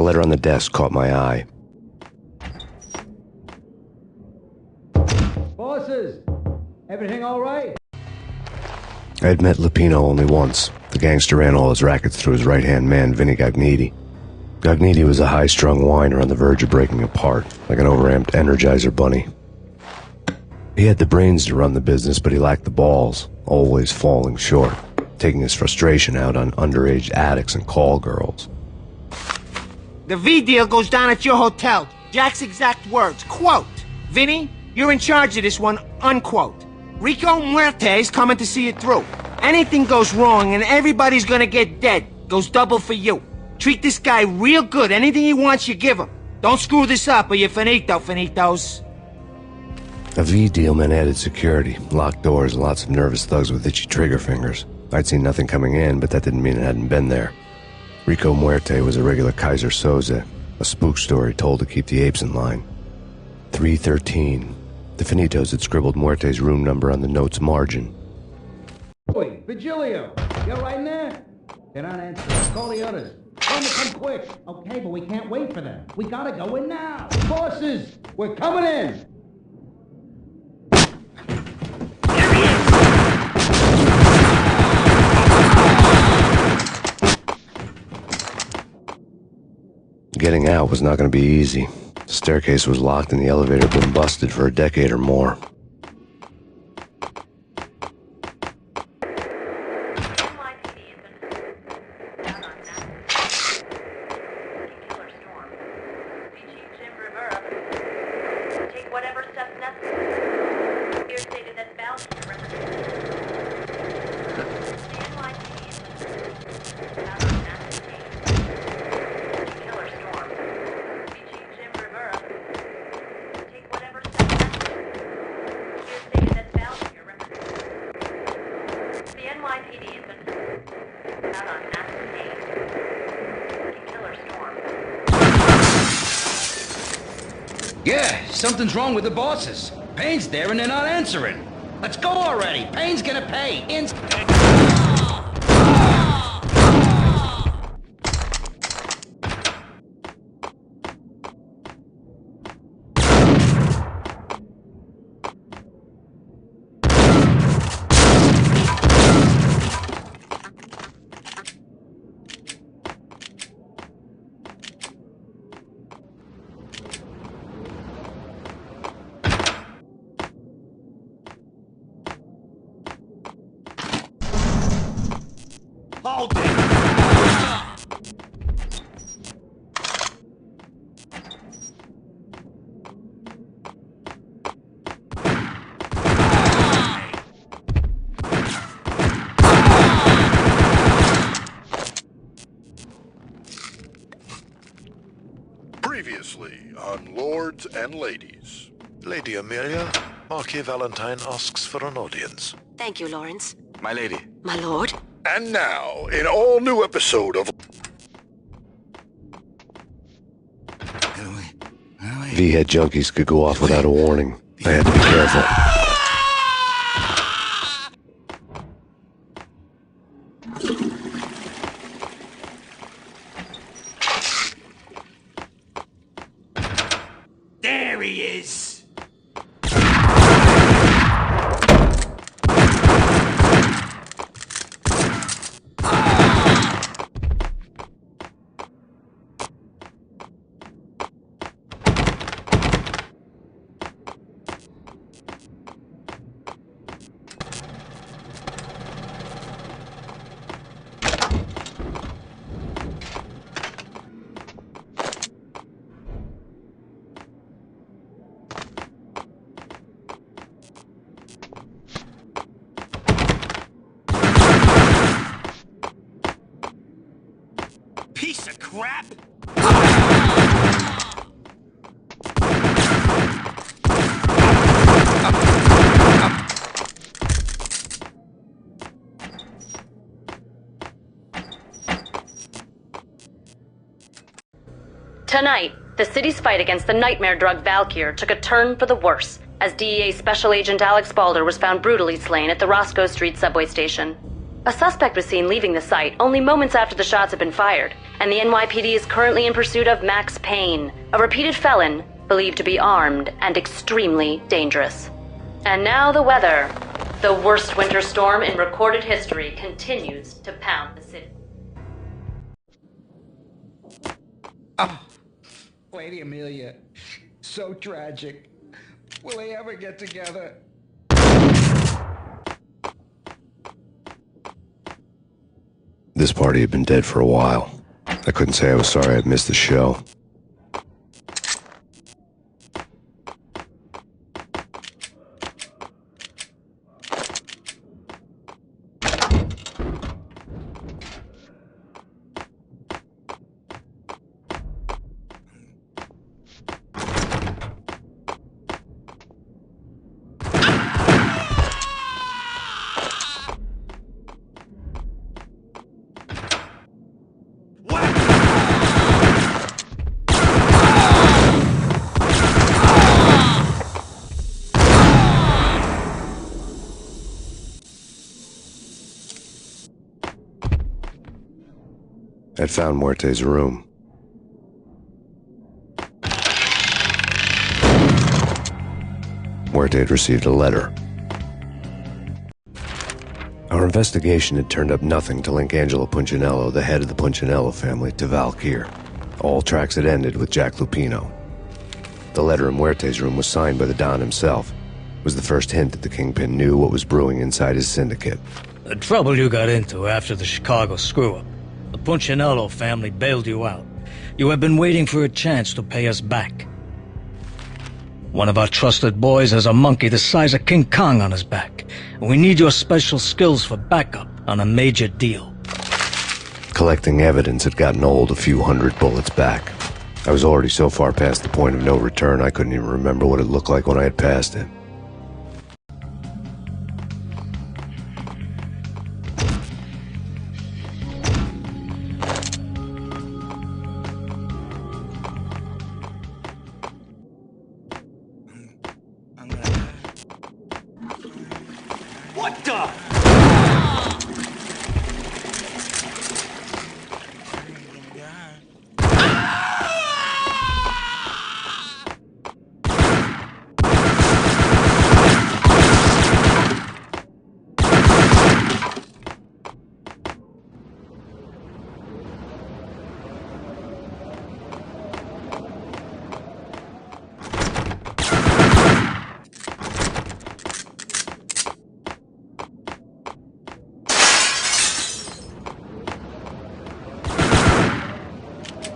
letter on the desk caught my eye. Bosses, everything all right? I had met Lupino only once. The gangster ran all his rackets through his right-hand man, Vinny Gagniti. Gagniti was a high-strung whiner on the verge of breaking apart, like an overamped Energizer bunny. He had the brains to run the business, but he lacked the balls, always falling short, taking his frustration out on underage addicts and call girls. The V deal goes down at your hotel. Jack's exact words, quote, "Vinny, you're in charge of this one," unquote. Rico Muerte's coming to see it through. Anything goes wrong and everybody's gonna get dead. Goes double for you. Treat this guy real good. Anything he wants, you give him. Don't screw this up or you're finito, finitos. A V deal meant added security, locked doors, and lots of nervous thugs with itchy trigger fingers. I'd seen nothing coming in, but that didn't mean it hadn't been there. Rico Muerte was a regular Kaiser Soze, a spook story told to keep the apes in line. 313. The Finitos had scribbled Muerte's room number on the note's margin. Oi, Vigilio, you're right in there? They're not answering. Call the others. Tell them to come quick. Okay, but we can't wait for them. We gotta go in now. Bosses, we're coming in. Getting out was not going to be easy. The staircase was locked and the elevator had been busted for a decade or more. Yeah, something's wrong with the bosses. Payne's there and they're not answering. Let's go already. Payne's gonna pay. Hold it! Previously on Lords and Ladies. Lady Amelia, Marquis Valentine asks for an audience. Thank you, Lawrence. My lady. My lord? And now, an all-new episode of... V-head junkies could go off without a warning. I had to be careful. There he is! Piece of crap! Tonight, the city's fight against the nightmare drug Valkyr took a turn for the worse, as DEA Special Agent Alex Balder was found brutally slain at the Roscoe Street subway station. A suspect was seen leaving the site only moments after the shots had been fired. and the NYPD is currently in pursuit of Max Payne, a repeated felon believed to be armed and extremely dangerous. And now the weather. The worst winter storm in recorded history continues to pound the city. Lady Amelia, so tragic. Will they ever get together? This party had been dead for a while. I couldn't say I was sorry I'd missed the show. I'd found Muerte's room. Muerte had received a letter. Our investigation had turned up nothing to link Angelo Punchinello, the head of the Punchinello family, to Valkyr. All tracks had ended with Jack Lupino. The letter in Muerte's room was signed by the Don himself. It was the first hint that the Kingpin knew what was brewing inside his syndicate. The trouble you got into after the Chicago screw-up. The Punchinello family bailed you out. You have been waiting for a chance to pay us back. One of our trusted boys has a monkey the size of King Kong on his back. And we need your special skills for backup on a major deal. Collecting evidence had gotten old a few hundred bullets back. I was already so far past the point of no return I couldn't even remember what it looked like when I had passed it. What the?